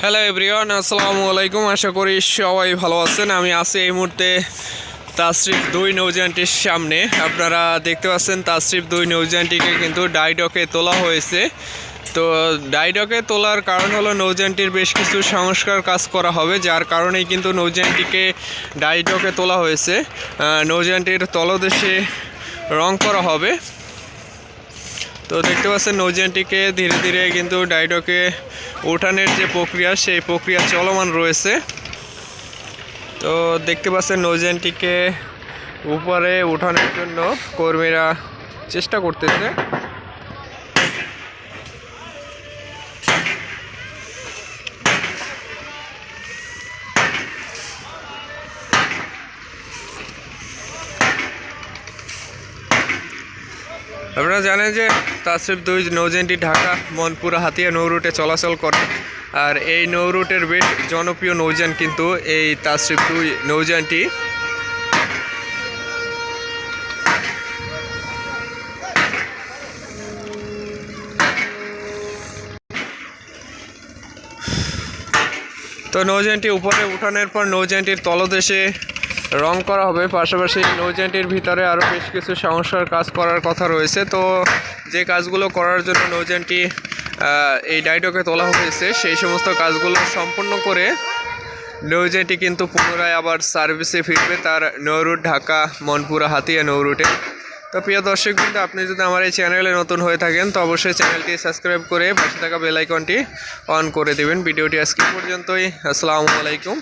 Hello everyone, আসসালামু আলাইকুম। আশা করি সবাই ভালো আছেন। আমি আছি এই মুহূর্তে তাসরিফ 2 নৌযানটির সামনে। আপনারা দেখতে পাচ্ছেন তাসরিফ 2 নৌযানটিকে কিন্তু ডাইডকে তোলা হয়েছে। তো ডাইডকে তোলার কারণ হলো নৌযানটির বেশ কিছু সংস্কার কাজ করা হবে, যার কারণেই কিন্তু নৌযানটিকে ডাইডকে তোলা হয়েছে। নৌযানটির তলদেশে রং করা হবে। তো দেখতে পাচ্ছেন নৌযানটিকে ধীরে ধীরে কিন্তু ডাইডকে ওঠানোর যে প্রক্রিয়া, সেই প্রক্রিয়া চলমান রয়েছে। তো দেখতে পাচ্ছেন নৌযানটিকে উপরে ওঠানোর জন্য কর্মীরা চেষ্টা করতেছে। আপনারা জানেন যে তাসরিফ 2 নৌযানটি ঢাকা মনপুরা হাতিয়া নৌ রুটে চলাচল করে। আর এই নৌ রুটের বেশ জনপ্রিয় নৌযান কিন্তু এই তাসরিফ 2 নৌযানটি। তো নৌযানটি উপরে উঠানোর পর নৌযানটির তলদেশে রং করা হবে, পাশাপাশি নৌযানটির ভিতরে আরও বেশ কিছু সংস্কার কাজ করার কথা রয়েছে। তো যে কাজগুলো করার জন্য নৌযানটি এই ডাইডকে তোলা হয়েছে, সেই সমস্ত কাজগুলো সম্পন্ন করে নৌযানটি কিন্তু পুনরায় আবার সার্ভিসে ফিরবে তার নৌ রুট ঢাকা মনপুরা হাতিয়া নৌ রুটে। তো প্রিয় দর্শক, কিন্তু আপনি যদি আমার এই চ্যানেলে নতুন হয়ে থাকেন তো অবশ্যই চ্যানেলটি সাবস্ক্রাইব করে পাশে থাকা বেল আইকনটি অন করে দেবেন। ভিডিওটি আজকে পর্যন্তই। আসসালামু আলাইকুম।